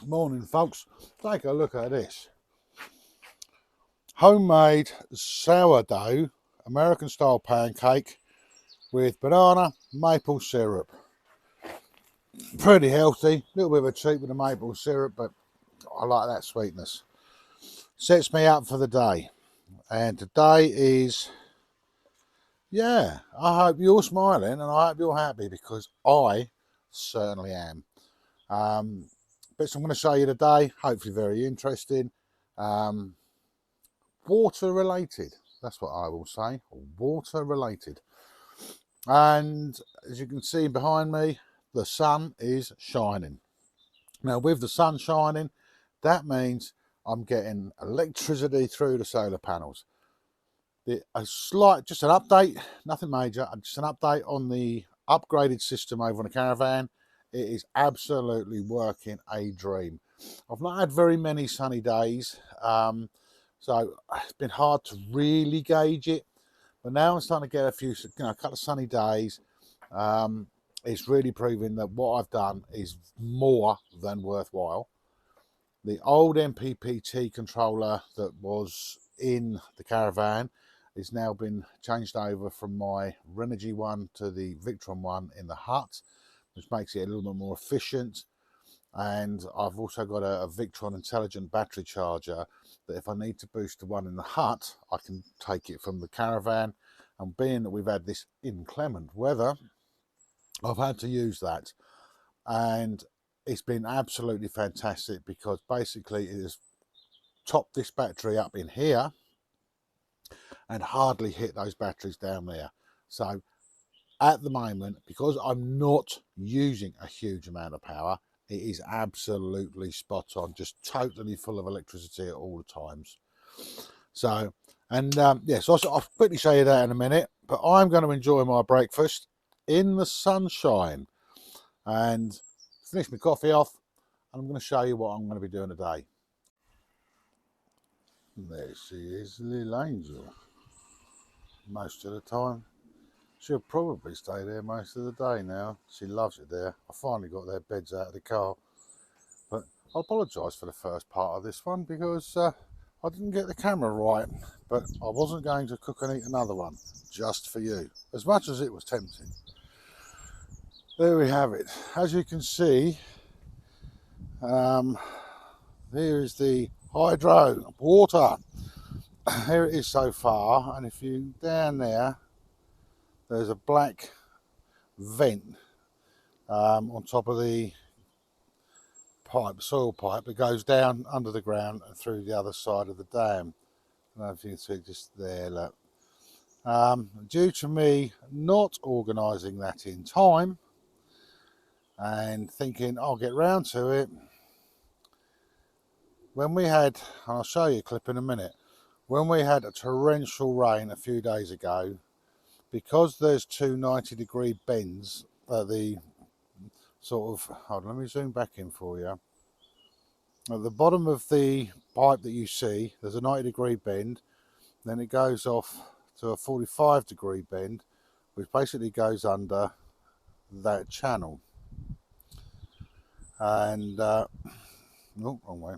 Morning, folks. Take a look at this. Homemade sourdough American style pancake with banana maple syrup. Pretty healthy. A little bit of a treat with the maple syrup, but I like that sweetness. Sets me up for the day. And today is, yeah, I hope you're smiling and I hope you're happy because I certainly am. Bits I'm going to show you today, hopefully very interesting. Water related, that's what I will say, water related. And as you can see behind me, the sun is shining. Now with the sun shining, that means I'm getting electricity through the solar panels. Just an update, nothing major, just an update on the upgraded system over on the caravan. It is absolutely working a dream. I've not had very many sunny days, so it's been hard to really gauge it. But now I'm starting to get a couple of sunny days. It's really proving that what I've done is more than worthwhile. The old MPPT controller that was in the caravan has now been changed over from my Renogy one to the Victron one in the hut, which makes it a little bit more efficient. And I've also got a Victron intelligent battery charger that if I need to boost the one in the hut, I can take it from the caravan. And being that we've had this inclement weather, I've had to use that. And it's been absolutely fantastic because basically it has topped this battery up in here and hardly hit those batteries down there. So at the moment, because I'm not using a huge amount of power, it is absolutely spot on, just totally full of electricity at all the times. So, and yeah, so I'll quickly show you that in a minute, but I'm going to enjoy my breakfast in the sunshine and finish my coffee off, and I'm going to show you what I'm going to be doing today. There she is, little angel. Most of the time. She'll probably stay there most of the day now. She loves it there. I finally got their beds out of the car. But I apologise for the first part of this one because I didn't get the camera right. But I wasn't going to cook and eat another one just for you, as much as it was tempting. There we have it. As you can see, here is the hydro water. Here it is so far, and if you down there's a black vent on top of the soil pipe that goes down under the ground and through the other side of the dam. I don't know if you can see just there, look. Due to me not organising that in time and thinking I'll get round to it, when we had, and I'll show you a clip in a minute, when we had a torrential rain a few days ago, because there's two 90-degree bends at the sort of, hold on, let me zoom back in for you. At the bottom of the pipe that you see, there's a 90-degree bend, then it goes off to a 45-degree bend, which basically goes under that channel. And, oh, wrong way.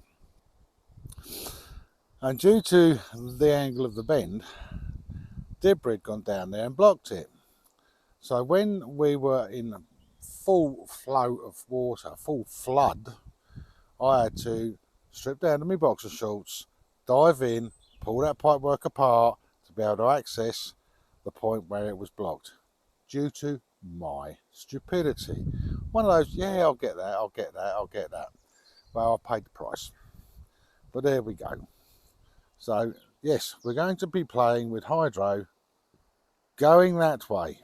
And due to the angle of the bend, debris had gone down there and blocked it. So when we were in full flow of water, full flood, I had to strip down to my boxer shorts, dive in, pull that pipework apart to be able to access the point where it was blocked due to my stupidity. One of those, yeah, I'll get that, I'll get that, I'll get that. Well, I paid the price. But there we go. So, yes, we're going to be playing with hydro going that way.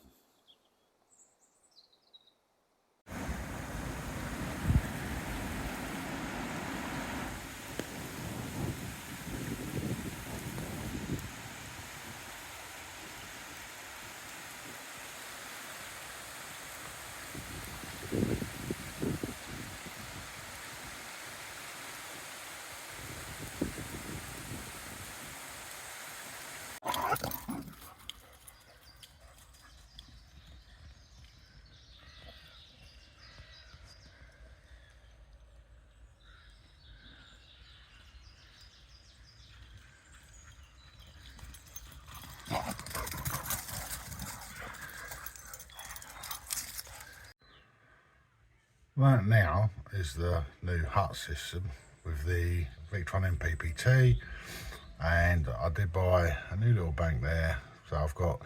That now is the new hut system with the Victron MPPT, and I did buy a new little bank there, so I've got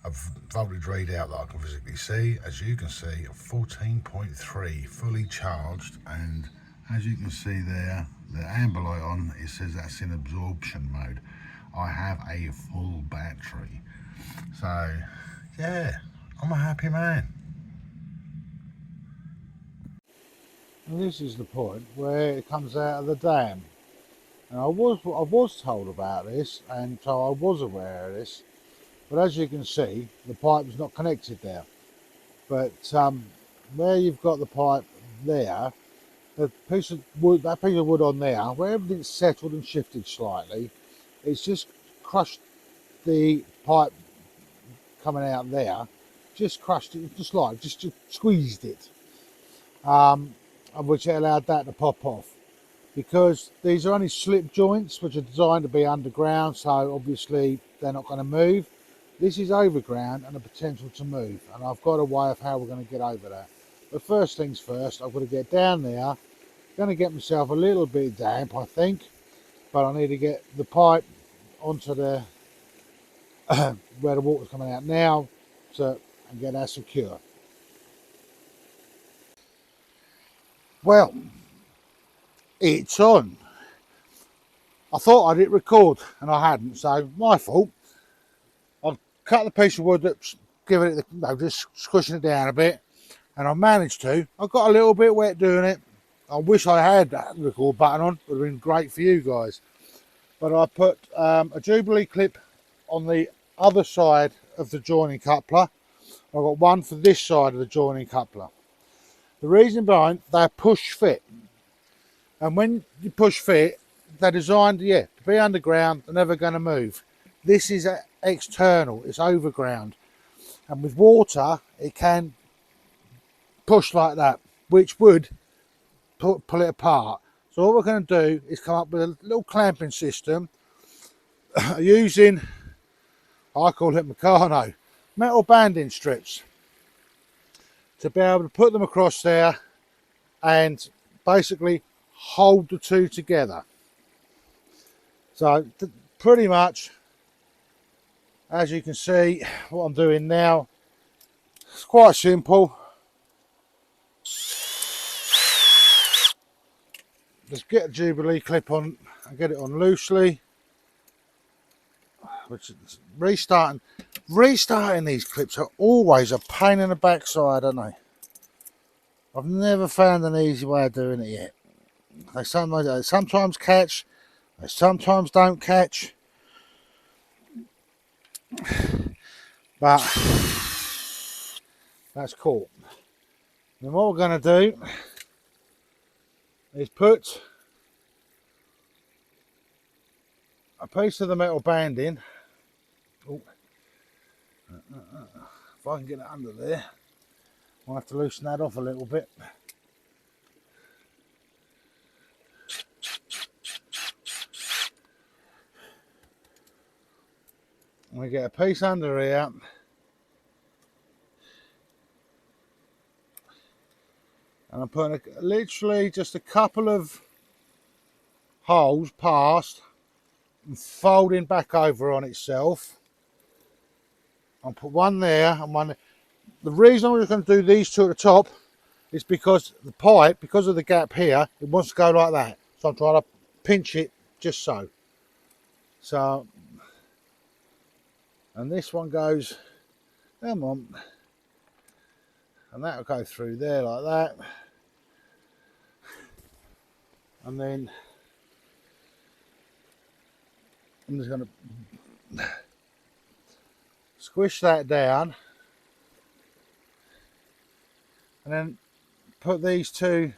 a voltage readout that I can physically see. As you can see, 14.3 fully charged, and as you can see there, the amber light on, it says that's in absorption mode. I have a full battery, so yeah, I'm a happy man. And this is the point where it comes out of the dam, and I was told about this, and so I was aware of this, but as you can see, the pipe is not connected there. But where you've got the pipe there, the piece of wood, that piece of wood on there, where everything's settled and shifted slightly, it's just crushed the pipe coming out there, just crushed it, just squeezed it, which allowed that to pop off. Because these are only slip joints, which are designed to be underground, so obviously they're not going to move. This is overground and the potential to move, and I've got a way of how we're going to get over that. But first things first, I've got to get down there. Going to get myself a little bit damp, I think, but I need to get the pipe onto the where the water's coming out now, and get that secure. Well, it's on. I thought I'd hit record and I hadn't, so my fault. I've cut the piece of wood that's giving it just squishing it down a bit, and I managed to. I got a little bit wet doing it. I wish I had that record button on, it would have been great for you guys. But I put a Jubilee clip on the other side of the joining coupler. I've got one for this side of the joining coupler. The reason behind, they're push fit. And when you push fit, they're designed, to be underground, they're never going to move. This is external, it's overground. And with water, it can push like that, which would pull it apart. So what we're going to do is come up with a little clamping system using, I call it Meccano, metal banding strips, to be able to put them across there and basically hold the two together. So pretty much, as you can see, what I'm doing now, it's quite simple. Just get a Jubilee clip on and get it on loosely. Which is restarting these clips are always a pain in the backside, aren't they? I've never found an easy way of doing it yet. They sometimes catch, they sometimes don't catch. But that's cool. Then what we're going to do is put a piece of the metal banding. Oh, if I can get it under there, I'll have to loosen that off a little bit. And we get a piece under here. And I'm putting literally just a couple of holes past and folding back over on itself. I'll put one there and one there. The reason I'm going to do these two at the top is because the pipe, because of the gap here, it wants to go like that. So I'm trying to pinch it just so. So, and this one goes, come on, and that'll go through there like that. And then I'm just going to squish that down and then put these two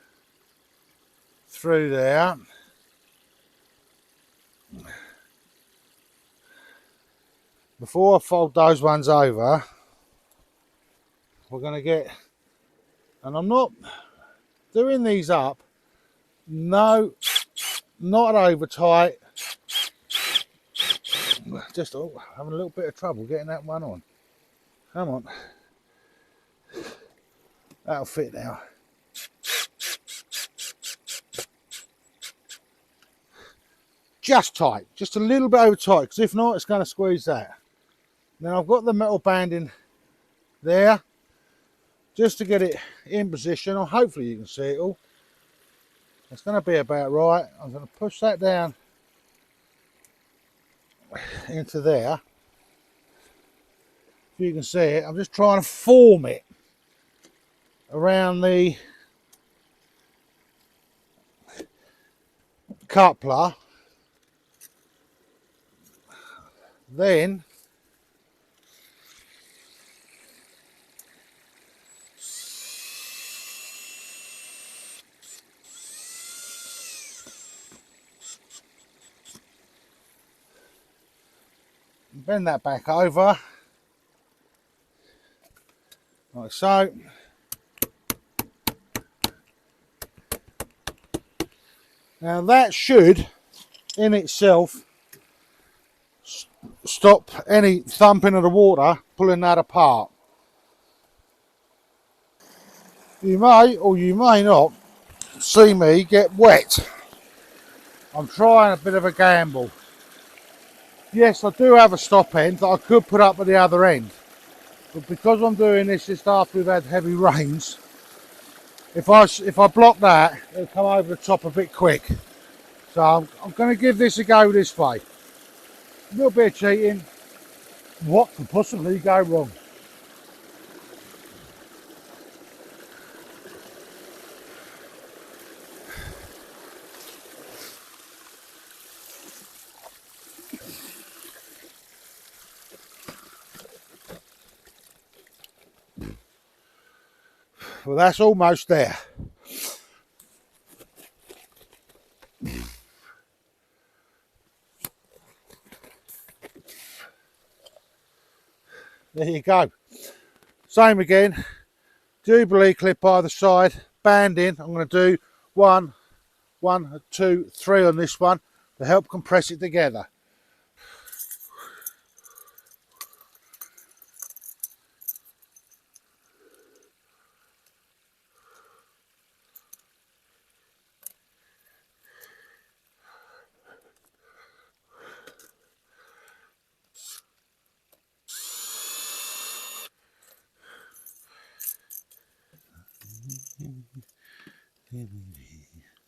through there. Before I fold those ones over, we're going to get, and I'm not doing these up, no, not over tight, just having a little bit of trouble getting that one on. Come on, that'll fit now. just tight, just a little bit over tight, because if not, it's going to squeeze that. Then I've got the metal banding there, just to get it in position, or hopefully you can see it all. It's going to be about right. I'm going to push that down into there. If you can see it, I'm just trying to form it around the coupler. Then bend that back over like so. Now that should in itself stop any thumping of the water pulling that apart. You may or you may not see me get wet. I'm trying a bit of a gamble. Yes, I do have a stop end that I could put up at the other end, but because I'm doing this just after we've had heavy rains, if I block that, it'll come over the top a bit quick. So I'm going to give this a go this way. A little bit of cheating. What could possibly go wrong? Well, that's almost there. There you go. Same again. Jubilee clip either side. Banding. I'm going to do one, 2, 3 on this one to help compress it together.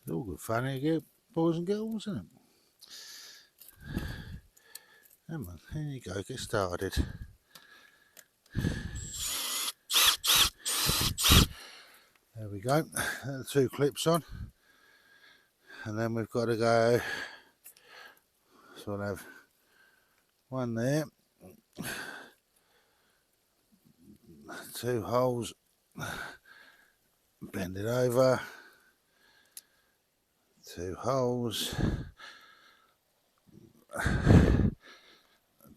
It's all good fun here, boys and girls, isn't it? Come on, here you go, get started. There we go, the 2 clips on. And then we've got to go, so I'll have one there, 2 holes, bend it over, 2 holes,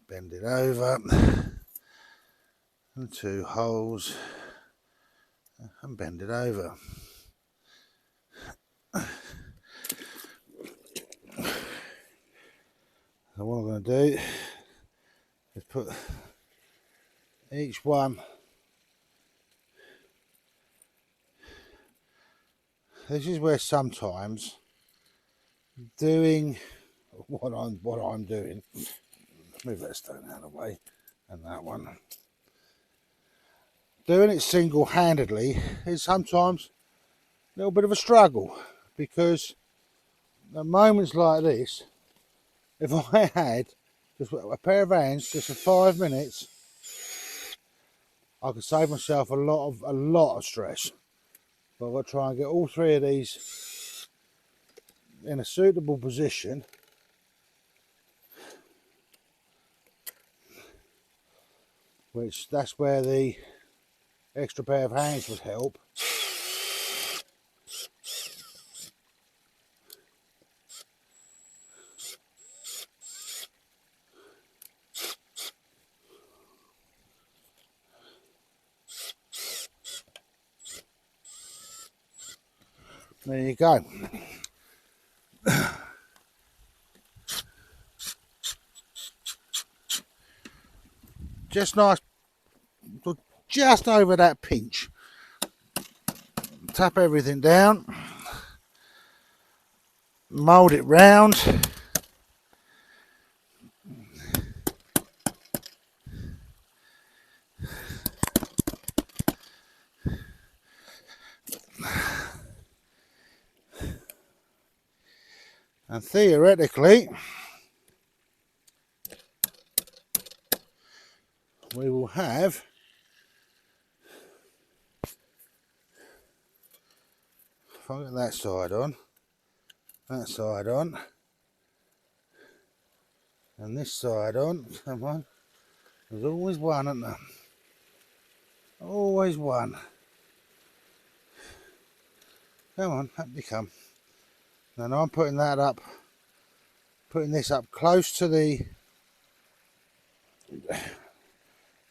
bend it over, and 2 holes, and bend it over. So what I'm going to do is put each one, this is where sometimes doing what I'm doing, move that stone out of the way, and that one, doing it single-handedly is sometimes a little bit of a struggle, because at moments like this, if I had just a pair of hands, just for 5 minutes, I could save myself a lot of stress. But I've got to try and get all 3 of these in a suitable position, which that's where the extra pair of hands would help. There you go. Just nice, just over that pinch. Tap everything down, mould it round, And theoretically, we will have if I get that side on, and this side on. Come on, there's always one, isn't there? Always one. Come on, up you come. Now I'm putting that up, putting this up close to the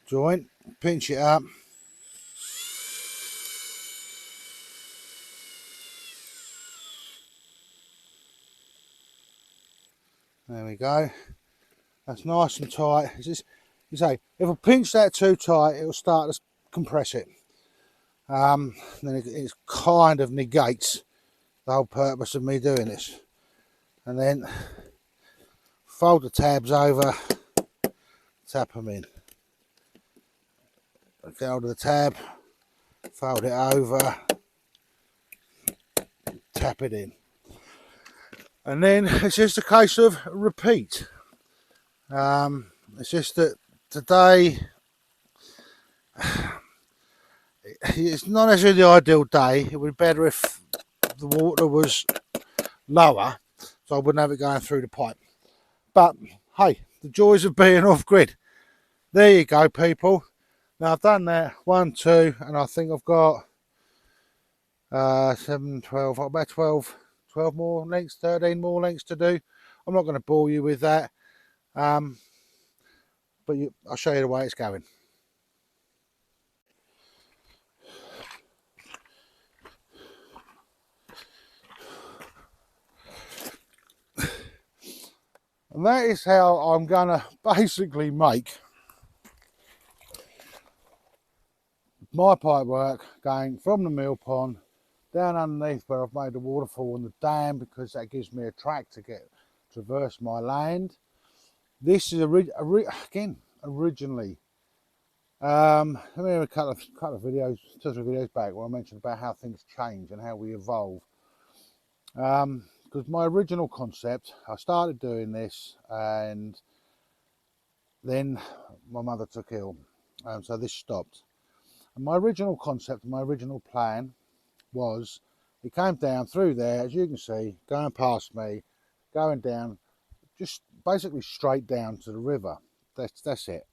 joint, pinch it up. There we go. That's nice and tight. It's just, you say, if I pinch that too tight, it'll start to compress it. Then it kind of negates the whole purpose of me doing this. And then fold the tabs over, tap them in. Get hold of the tab, fold it over, tap it in. And then it's just a case of repeat. It's just that today, it's not necessarily the ideal day. It would be better if the water was lower, so I wouldn't have it going through the pipe. But hey, the joys of being off grid. There you go, people. Now I've done that 1, 2, and I think I've got 7, 12, about 12 more lengths, 13 more lengths to do. I'm not going to bore you with that, but I'll show you the way it's going. And that is how I'm going to basically make my pipe work, going from the mill pond down underneath where I've made the waterfall and the dam, because that gives me a track to traverse my land. This is again originally. I mean, a couple of videos, 2 or 3 videos back, where I mentioned about how things change and how we evolve. Because my original concept, I started doing this, and then my mother took ill, so this stopped. And my original concept, my original plan was, it came down through there, as you can see, going past me, going down, just basically straight down to the river. That's it.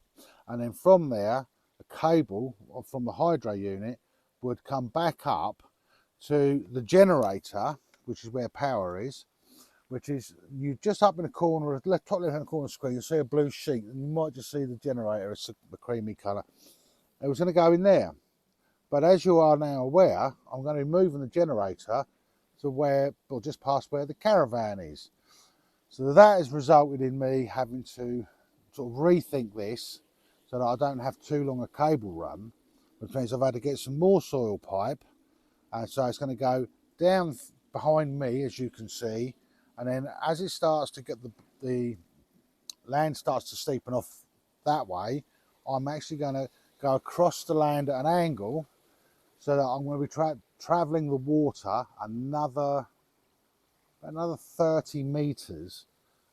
And then from there, a cable from the hydro unit would come back up to the generator, which is where power is, which is, you just up in the corner, top left hand corner of the screen, you'll see a blue sheet, and you might just see the generator, it's a creamy colour. It was going to go in there. But as you are now aware, I'm going to be moving the generator to where, or just past where the caravan is. So that has resulted in me having to sort of rethink this so that I don't have too long a cable run, which means I've had to get some more soil pipe. And so it's going to go down behind me, as you can see. And then as it starts to get the land starts to steepen off that way, I'm actually going to go across the land at an angle, so that I'm going to be travelling the water another 30 metres.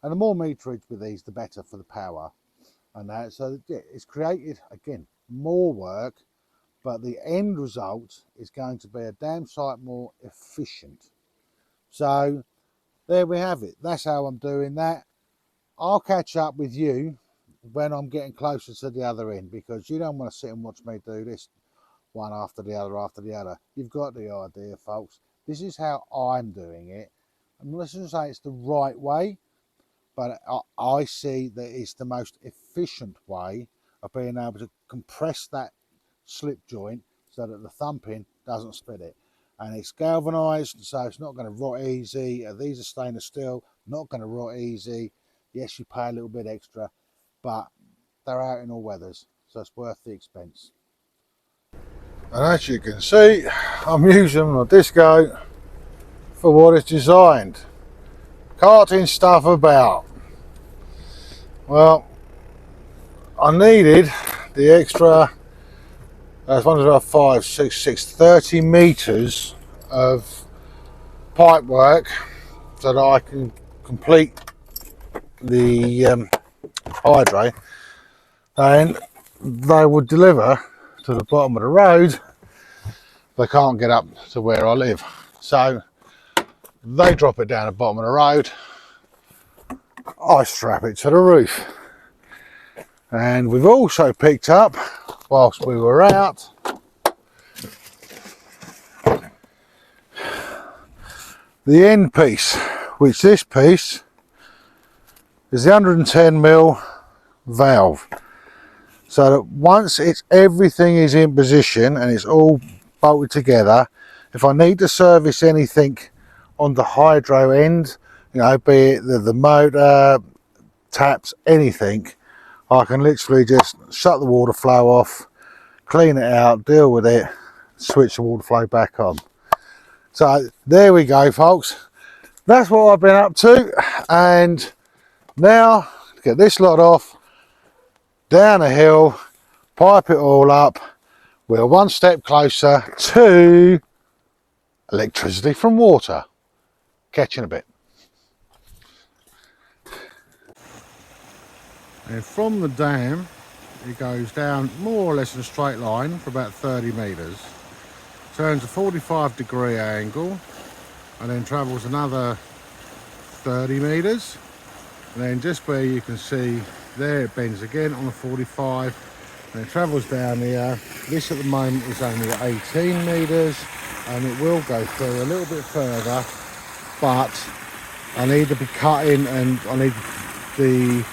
And the more meterage with these, the better for the power. And that, so yeah, it's created, again, more work, but the end result is going to be a damn sight more efficient. So there we have it. That's how I'm doing that. I'll catch up with you when I'm getting closer to the other end, because you don't want to sit and watch me do this one after the other. You've got the idea, folks. This is how I'm doing it. I'm not going to say it's the right way, but I see that it's the most efficient way of being able to compress that slip joint so that the thumping doesn't split it. And it's galvanized, so it's not going to rot easy. These are stainless steel, not going to rot easy. Yes, you pay a little bit extra, but they're out in all weathers, so it's worth the expense. And as you can see, I'm using my disco for what it's designed. Carting stuff about. Well, I needed the extra, as one about 5, 6, 6, 30 metres of pipe work so that I can complete the hydro, and they would deliver to the bottom of the road. They can't get up to where I live, so they drop it down the bottom of the road. I strap it to the roof. And we've also picked up, whilst we were out, the end piece, which this piece is the 110mm valve. So that once everything is in position and it's all bolted together, if I need to service anything on the hydro end, you know, be it the motor, taps, anything, I can literally just shut the water flow off, clean it out, deal with it, switch the water flow back on. So there we go, folks. That's what I've been up to, and now to get this lot off, down a hill, pipe it all up. We're one step closer to electricity from water. Catch you in a bit. And from the dam, it goes down more or less in a straight line for about 30 metres, turns a 45-degree angle, and then travels another 30 metres, and then just where you can see there, it bends again on a 45, and it travels down here. This at the moment is only at 18 metres, and it will go through a little bit further, but I need to be cutting, and I need the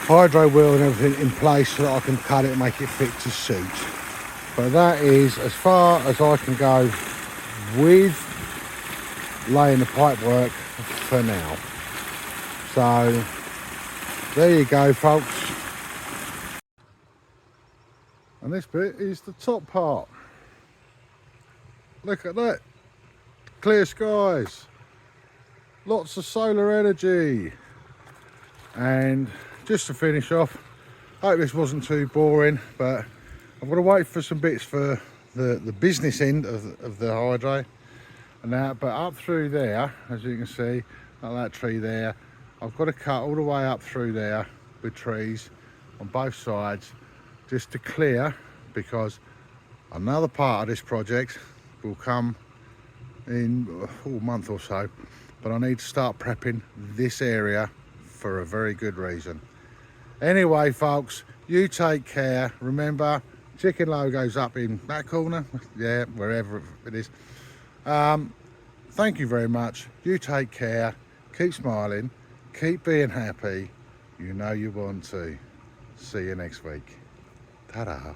hydro wheel and everything in place so that I can cut it and make it fit to suit. But that is as far as I can go with laying the pipe work for now. So there you go, folks. And this bit is the top part. Look at that. Clear skies. Lots of solar energy. And just to finish off, I hope this wasn't too boring, but I'm going to wait for some bits for the business end of the hydro and that. But up through there, as you can see, like that tree there, I've got to cut all the way up through there with trees on both sides just to clear, because another part of this project will come in a month or so, but I need to start prepping this area for a very good reason. Anyway, folks, you take care. Remember, chicken logo's up in that corner, yeah, wherever it is. Thank you very much. You take care. Keep smiling. Keep being happy. You know you want to. See you next week. Ta-da.